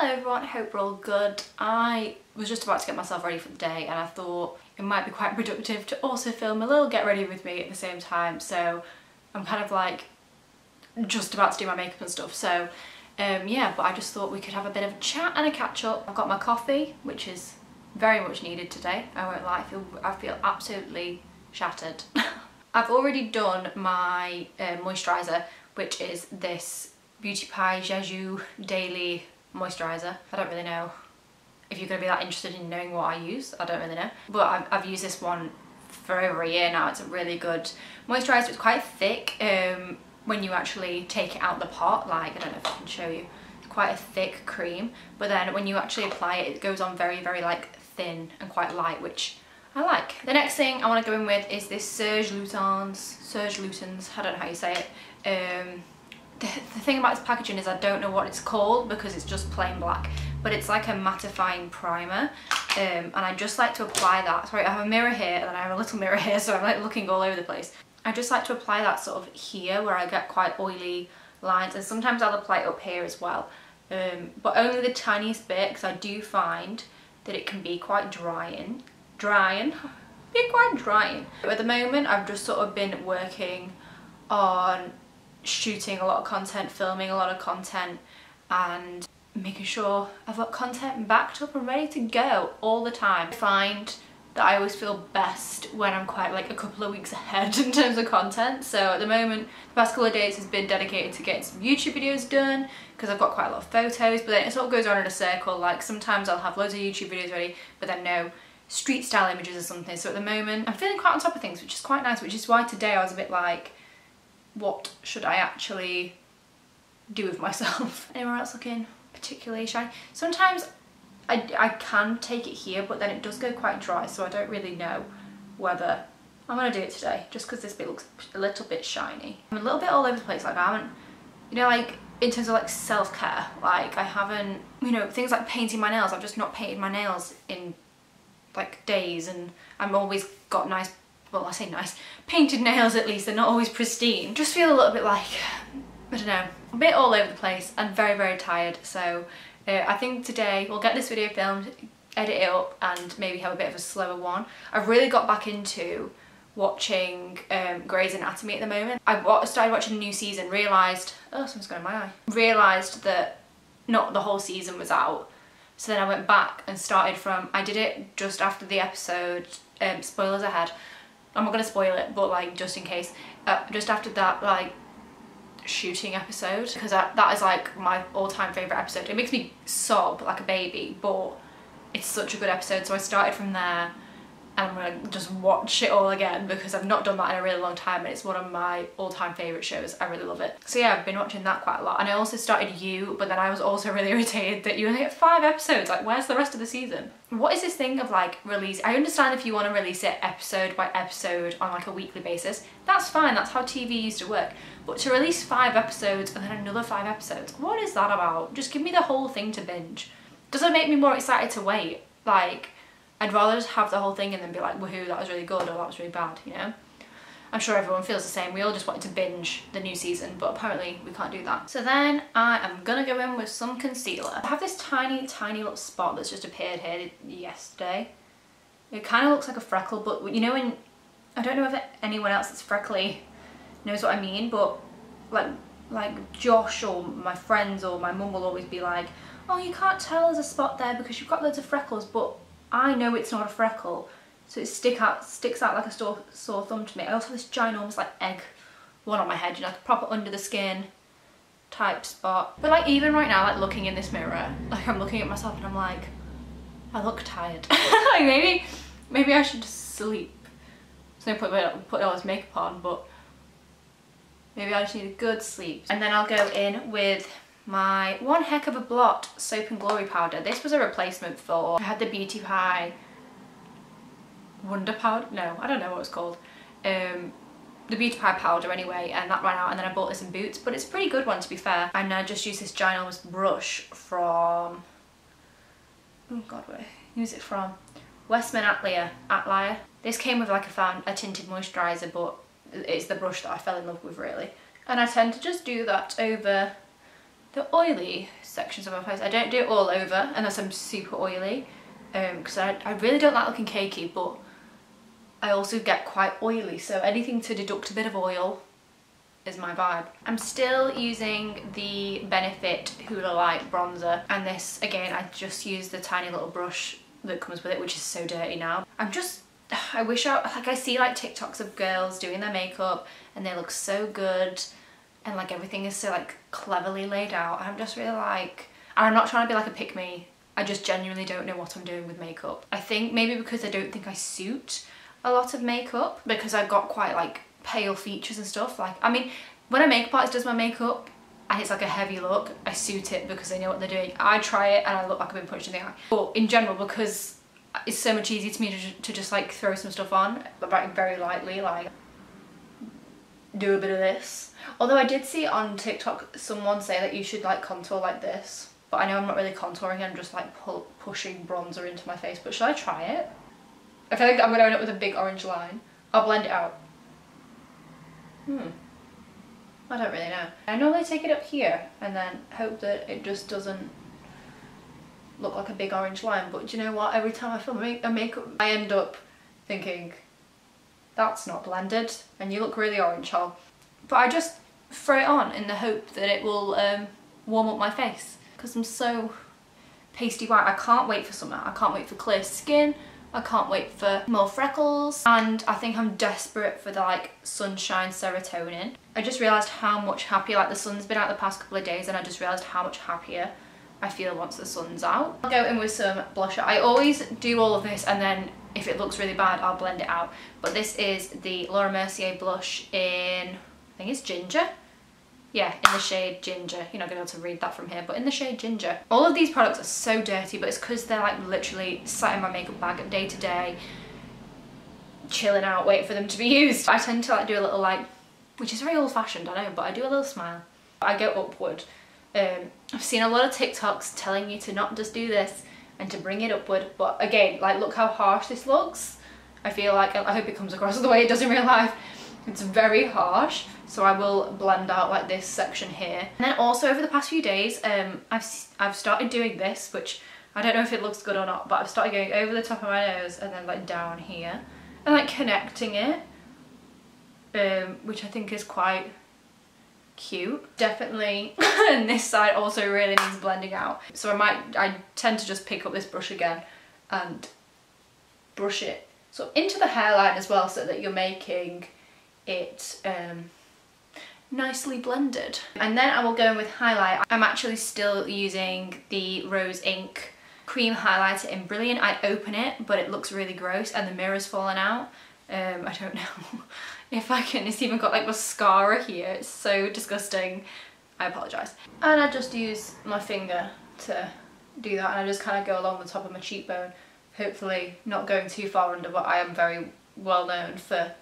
Hello everyone, hope we're all good. I was just about to get myself ready for the day and I thought it might be quite productive to also film a little get ready with me at the same time, so I'm kind of like just about to do my makeup and stuff, so yeah, but I just thought we could have a bit of a chat and a catch up. I've got my coffee, which is very much needed today, I won't lie, I feel absolutely shattered. I've already done my moisturiser, which is this Beauty Pie Jeju Daily Moisturiser. I don't really know if you're going to be that interested in knowing what I use, I don't really know. But I've used this one for over a year now. It's a really good moisturiser. It's quite thick when you actually take it out the pot, like, I don't know if I can show you. It's quite a thick cream, but then when you actually apply it, it goes on very, very like thin and quite light, which I like. The next thing I want to go in with is this Serge Lutens, I don't know how you say it. The thing about this packaging is I don't know what it's called because it's just plain black, but it's like a mattifying primer, and I just like to apply that. Sorry, I have a mirror here and then I have a little mirror here, so I'm like looking all over the place. I just like to apply that sort of here where I get quite oily lines, and sometimes I'll apply it up here as well, but only the tiniest bit, because I do find that it can be quite drying. At the moment I've just sort of been working on shooting a lot of content, filming a lot of content, and making sure I've got content backed up and ready to go all the time. I find that I always feel best when I'm quite like a couple of weeks ahead in terms of content. So at the moment, the past couple of days has been dedicated to getting some YouTube videos done because I've got quite a lot of photos, but then it sort of goes on in a circle. Like sometimes I'll have loads of YouTube videos ready, but then no street style images or something. So at the moment I'm feeling quite on top of things, which is quite nice, which is why today I was a bit like, what should I actually do with myself? Anywhere else looking particularly shiny? Sometimes I can take it here, but then it does go quite dry, so I don't really know whether I'm gonna do it today, just because this bit looks a little bit shiny. I'm a little bit all over the place, like I haven't, you know, like in terms of like self-care, like I haven't, you know, things like painting my nails, I've just not painted my nails in like days, and I'm always got nice, well I say nice, painted nails at least, they're not always pristine. Just feel a little bit like, I don't know, a bit all over the place and very, very tired, so I think today we'll get this video filmed, edit it up, and maybe have a bit of a slower one. I've really got back into watching Grey's Anatomy at the moment. I started watching a new season, realised, oh something's going in my eye, realised that not the whole season was out, so then I went back and started from, I did it just after the episode, spoilers ahead, I'm not going to spoil it, but like just in case, just after that like shooting episode, because that is like my all-time favourite episode. It makes me sob like a baby, but it's such a good episode, so I started from there and I'm gonna just watch it all again because I've not done that in a really long time and it's one of my all-time favourite shows. I really love it. So yeah, I've been watching that quite a lot, and I also started You, but then I was also really irritated that you only get 5 episodes, like where's the rest of the season? What is this thing of like release? I understand if you want to release it episode by episode on like a weekly basis, that's fine, that's how TV used to work, but to release 5 episodes and then another 5 episodes, what is that about? Just give me the whole thing to binge. Does it make me more excited to wait? Like, I'd rather just have the whole thing and then be like, woohoo, that was really good or that was really bad, you know? I'm sure everyone feels the same. We all just wanted to binge the new season, but apparently we can't do that. So then I am gonna go in with some concealer. I have this tiny, tiny little spot that's just appeared here yesterday. It kind of looks like a freckle, but you know when, I don't know if anyone else that's freckly knows what I mean, but like Josh or my friends or my mum will always be like, oh, you can't tell there's a spot there because you've got loads of freckles, but I know it's not a freckle, so it sticks out like a sore thumb to me. I also have this ginormous like egg one on my head, you know, like a proper under the skin type spot. But like even right now, like looking in this mirror, like I'm looking at myself and I'm like, I look tired. Like maybe I should just sleep. There's no point putting all this makeup on, but maybe I just need a good sleep. And then I'll go in with my One Heck of a Blot Soap and Glory powder. This was a replacement for, I had the Beauty Pie Wonder Powder, no, I don't know what it's called. The Beauty Pie powder anyway, and that ran out, and then I bought this in Boots, but it's a pretty good one to be fair. And I just used this ginormous brush from, oh god, who is it from? Westman Atelier. This came with like a tinted moisturiser, but it's the brush that I fell in love with really. And I tend to just do that over the oily sections of my face. I don't do it all over unless I'm super oily, because I really don't like looking cakey, but I also get quite oily, so anything to deduct a bit of oil is my vibe. I'm still using the Benefit Hoola Light bronzer, and this again I just use the tiny little brush that comes with it, which is so dirty now. I wish I see like TikToks of girls doing their makeup and they look so good and like everything is so like cleverly laid out. I'm just really like, and I'm not trying to be like a pick me, I just genuinely don't know what I'm doing with makeup. I think maybe because I don't think I suit a lot of makeup, because I've got quite like pale features and stuff. Like, I mean, when a makeup artist does my makeup and it's like a heavy look, I suit it because they know what they're doing. I try it and I look like I've been punched in the eye. But in general, because it's so much easier to me to just like throw some stuff on, but very lightly, like do a bit of this. Although I did see on TikTok someone say that you should like contour like this, but I know I'm not really contouring, I'm just like pushing bronzer into my face. But should I try it? I feel like I'm gonna end up with a big orange line. I'll blend it out. I don't really know. I normally take it up here and then hope that it just doesn't look like a big orange line, but do you know what? Every time I film a makeup, I end up thinking, that's not blended and you look really orange, Hol. But I just throw it on in the hope that it will warm up my face, because I'm so pasty white. I can't wait for summer. I can't wait for clear skin. I can't wait for more freckles, and I think I'm desperate for the like sunshine serotonin. I just realised how much happier, like the sun's been out the past couple of days, and I just realised how much happier I feel once the sun's out. I'll go in with some blusher. I always do all of this and then if it looks really bad I'll blend it out. But this is the Laura Mercier blush in, I think it's Ginger. Yeah, in the shade Ginger. You're not going to be able to read that from here, but in the shade Ginger. All of these products are so dirty, but it's because they're like literally sat in my makeup bag day to day, chilling out, waiting for them to be used. I tend to like do a little like, which is very old fashioned, I know, but I do a little smile. I go upward. I've seen a lot of TikToks telling you to not just do this and to bring it upward, but again, like look how harsh this looks. I feel like, I hope it comes across the way it does in real life. It's very harsh, so I will blend out like this section here. And then also over the past few days, I've started doing this, which I don't know if it looks good or not, but I've started going over the top of my nose and then like down here and like connecting it, which I think is quite cute. Definitely, and this side also really needs blending out. So I tend to just pick up this brush again and brush it so into the hairline as well, so that you're making it nicely blended. And then I will go in with highlight. I'm actually still using the Rose Ink cream highlighter in Brilliant. I open it, but it looks really gross and the mirror's fallen out. I don't know if I can, it's even got like mascara here, it's so disgusting. I apologise. And I just use my finger to do that, and I just kind of go along the top of my cheekbone, hopefully not going too far under, but I am very well known for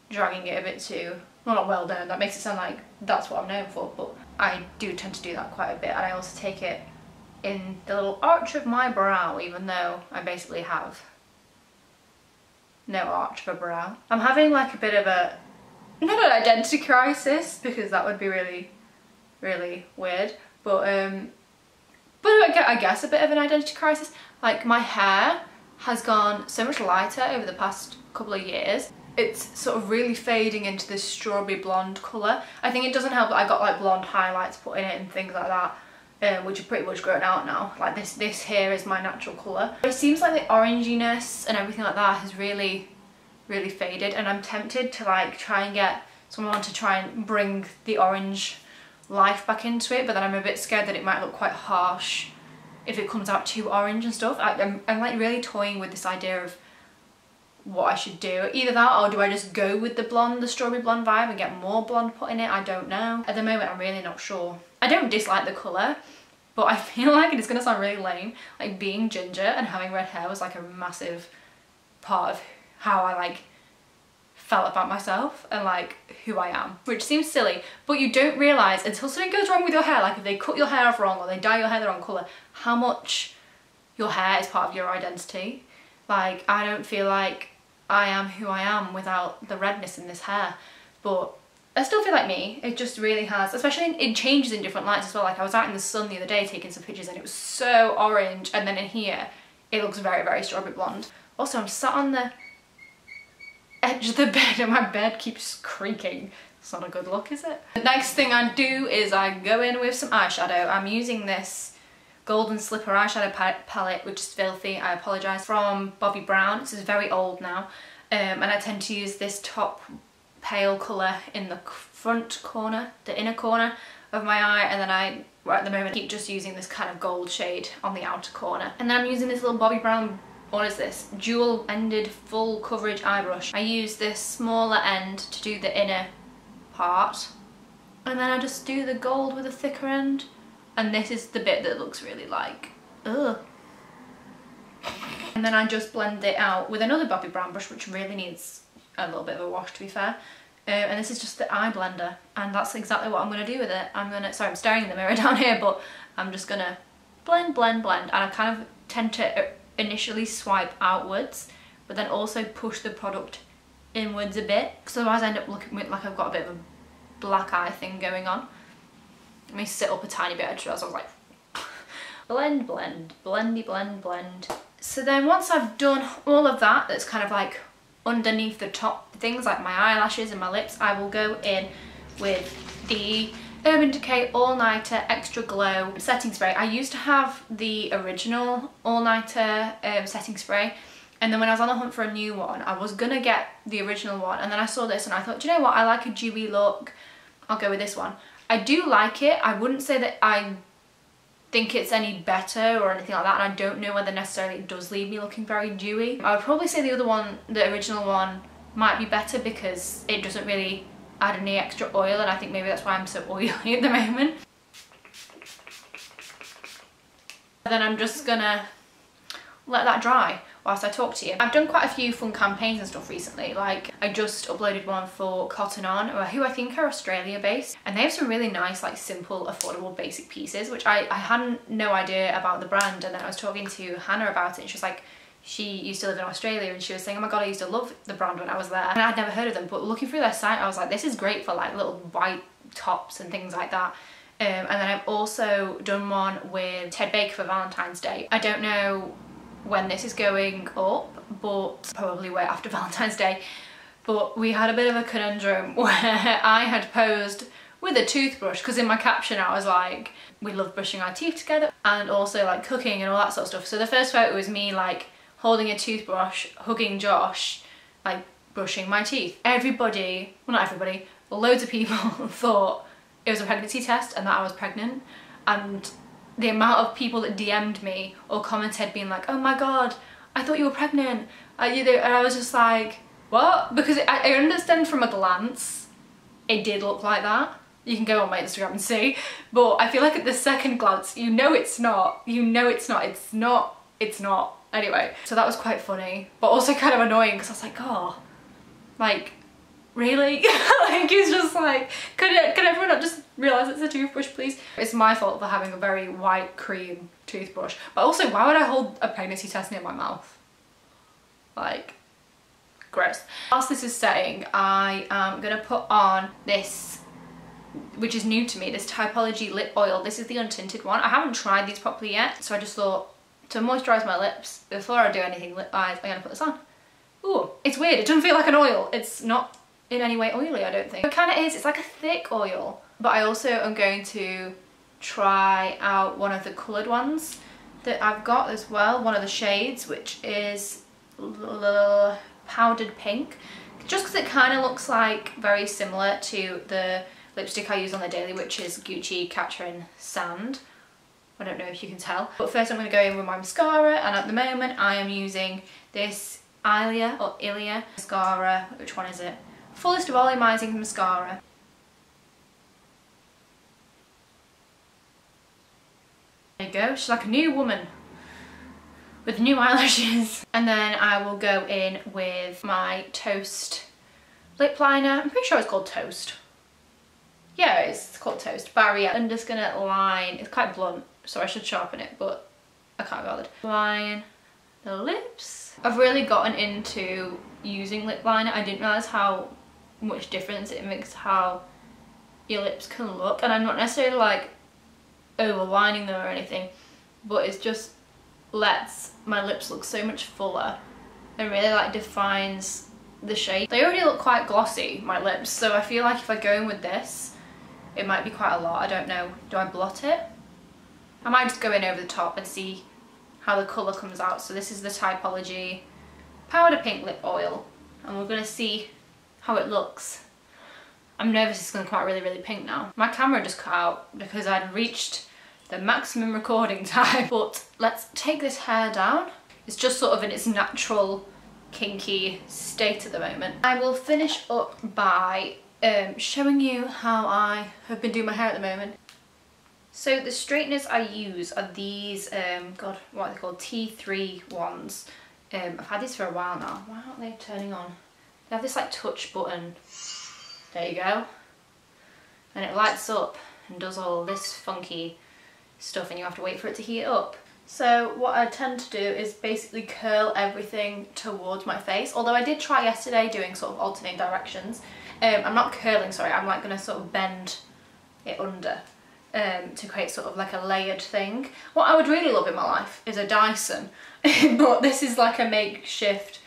dragging it a bit too, well, not well known, that makes it sound like that's what I'm known for, but I do tend to do that quite a bit. And I also take it in the little arch of my brow, even though I basically have no arch of a brow. I'm having like a bit of a, not an identity crisis, because that would be really, really weird, but I guess a bit of an identity crisis. Like my hair has gone so much lighter over the past couple of years. It's sort of really fading into this strawberry blonde colour. I think it doesn't help that I got like blonde highlights put in it and things like that, which are pretty much grown out now. Like this here is my natural colour. But it seems like the oranginess and everything like that has really, really faded, and I'm tempted to like try and get someone to try and bring the orange life back into it, but then I'm a bit scared that it might look quite harsh if it comes out too orange and stuff. I'm like really toying with this idea of what I should do. Either that, or do I just go with the strawberry blonde vibe and get more blonde put in it? I don't know. At the moment I'm really not sure. I don't dislike the colour, but I feel like it's gonna sound really lame, like being ginger and having red hair was like a massive part of how I like felt about myself and like who I am, which seems silly, but you don't realise until something goes wrong with your hair, like if they cut your hair off wrong or they dye your hair the wrong colour, how much your hair is part of your identity. Like I don't feel like I am who I am without the redness in this hair, but I still feel like me. It just really has, especially it changes in different lights as well. Like I was out in the sun the other day taking some pictures and it was so orange, and then in here it looks very, very strawberry blonde. Also, I'm sat on the edge of the bed and my bed keeps creaking. It's not a good look, is it? The next thing I do is I go in with some eyeshadow. I'm using this Golden Slipper eyeshadow palette, which is filthy, I apologise, from Bobbi Brown. This is very old now, and I tend to use this top pale colour in the front corner, the inner corner of my eye, and then I, right at the moment, keep just using this kind of gold shade on the outer corner. And then I'm using this little Bobbi Brown, what is this, dual-ended full coverage eye brush. I use this smaller end to do the inner part, and then I just do the gold with a thicker end, and this is the bit that looks really like, ugh. And then I just blend it out with another Bobbi Brown brush, which really needs a little bit of a wash, to be fair. And this is just the eye blender, and that's exactly what I'm going to do with it. Sorry, I'm staring in the mirror down here, but I'm just going to blend, blend, blend, and I kind of tend to initially swipe outwards, but then also push the product inwards a bit, because otherwise I end up looking like I've got a bit of a black eye thing going on. Let me sit up a tiny bit, I just realised I was like blend, blend, blendy, blend, blend. So then once I've done all of that, that's kind of like underneath the top things like my eyelashes and my lips, I will go in with the Urban Decay All Nighter Extra Glow setting spray. I used to have the original All Nighter setting spray, and then when I was on the hunt for a new one, I was gonna get the original one, and then I saw this and I thought, do you know what, I like a dewy look, I'll go with this one. I do like it. I wouldn't say that I think it's any better or anything like that, and I don't know whether necessarily it does leave me looking very dewy. I would probably say the other one, the original one, might be better because it doesn't really add any extra oil, and I think maybe that's why I'm so oily at the moment. And then I'm just gonna let that dry whilst I talk to you. I've done quite a few fun campaigns and stuff recently. Like I just uploaded one for Cotton On, who I think are Australia based, and they have some really nice, like simple, affordable, basic pieces, which I had no idea about the brand. And then I was talking to Hannah about it, and she was like, she used to live in Australia, and she was saying, oh my god, I used to love the brand when I was there, and I'd never heard of them, but looking through their site I was like, this is great for like little white tops and things like that. And then I've also done one with Ted Baker for Valentine's Day. I don't know when this is going up, but probably way after Valentine's Day, but we had a bit of a conundrum where I had posed with a toothbrush, because in my caption I was like, we love brushing our teeth together and also like cooking and all that sort of stuff. So the first photo was me like holding a toothbrush, hugging Josh, like brushing my teeth. Everybody, well not everybody, loads of people thought it was a pregnancy test and that I was pregnant, and the amount of people that DM'd me or commented being like, oh my god, I thought you were pregnant, and I was just like, what? Because I understand from a glance it did look like that. You can go on my Instagram and see, but I feel like at the second glance you know it's not, it's not. Anyway, so that was quite funny, but also kind of annoying because I was like, oh, like, really? Like, it's just like, could everyone not just realise it's a toothbrush, please? It's my fault for having a very white cream toothbrush, but also why would I hold a pregnancy test near my mouth? Like, gross. Whilst this is setting, I am gonna put on this, which is new to me, this Typology lip oil. This is the untinted one. I haven't tried these properly yet, so I just thought, to moisturise my lips before I do anything lip-wise, I'm gonna put this on. Ooh, it's weird, it doesn't feel like an oil. It's not in any way oily, I don't think. It kind of is, it's like a thick oil. But I also am going to try out one of the coloured ones that I've got as well, one of the shades, which is powdered pink, just because it kind of looks like very similar to the lipstick I use on the daily, which is Gucci Catherine Sand. I don't know if you can tell. But first I'm going to go in with my mascara, and at the moment I am using this Ilia mascara. Which one is it? Fullest Volumizing Mascara. There you go, she's like a new woman with new eyelashes. And then I will go in with my Toast lip liner. I'm pretty sure it's called Toast. Yeah, it's called Toast. Barrier. I'm just gonna line, it's quite blunt, so I should sharpen it, but I can't be bothered. Line the lips. I've really gotten into using lip liner. I didn't realise how much difference it makes to how your lips can look. And I'm not necessarily like overlining them or anything, but it's just lets my lips look so much fuller and really like defines the shape. They already look quite glossy, my lips, so I feel like if I go in with this, it might be quite a lot. I don't know. Do I blot it? I might just go in over the top and see how the colour comes out. So this is the Typology Powder Pink Lip Oil, and we're going to see how it looks. I'm nervous it's going to come out really, really pink now. My camera just cut out because I'd reached the maximum recording time. But let's take this hair down. It's just sort of in its natural kinky state at the moment. I will finish up by showing you how I have been doing my hair at the moment. So the straighteners I use are these, God, what are they called? T3 ones. I've had these for a while now. Why aren't they turning on? They have this like touch button. There you go. And it lights up and does all this funky stuff, and you have to wait for it to heat up. So what I tend to do is basically curl everything towards my face. Although I did try yesterday doing sort of alternating directions. I'm not curling, sorry, I'm like going to sort of bend it under to create sort of like a layered thing. What I would really love in my life is a Dyson, but this is like a makeshift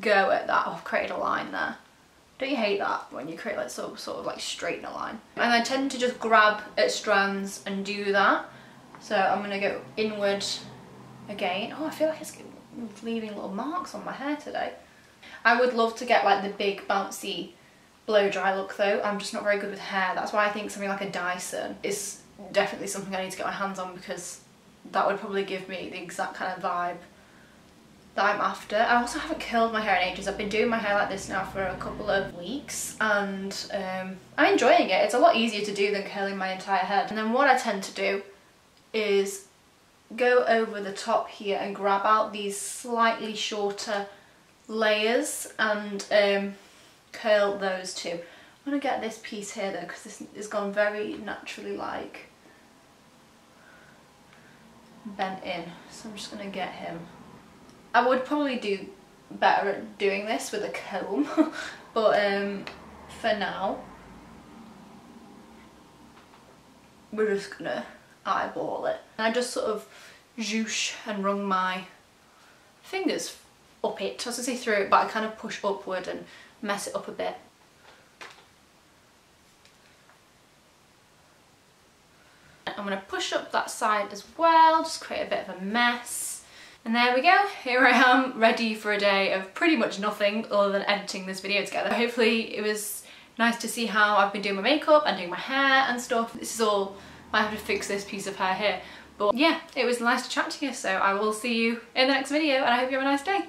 go at that. Oh, I've created a line there. Don't you hate that when you create like sort of like straighten a line? And I tend to just grab at strands and do that. So I'm going to go inward again. Oh, I feel like it's leaving little marks on my hair today. I would love to get like the big bouncy blow dry look though. I'm just not very good with hair. That's why I think something like a Dyson is definitely something I need to get my hands on, because that would probably give me the exact kind of vibe that I'm after. I also haven't curled my hair in ages. I've been doing my hair like this now for a couple of weeks, and I'm enjoying it. It's a lot easier to do than curling my entire head. And then what I tend to do is go over the top here and grab out these slightly shorter layers and curl those too. I'm going to get this piece here though, because this has gone very naturally like bent in, so I'm just going to get him. I would probably do better at doing this with a comb, but for now we're just going to eyeball it. And I just sort of zhoosh and wrung my fingers up it. I was going to say through it, but I kind of push upward and mess it up a bit. I'm going to push up that side as well, just create a bit of a mess. And there we go, here I am, ready for a day of pretty much nothing other than editing this video together. Hopefully it was nice to see how I've been doing my makeup and doing my hair and stuff. This is all, I have to fix this piece of hair here. But yeah, it was nice to chat to you, so I will see you in the next video, and I hope you have a nice day.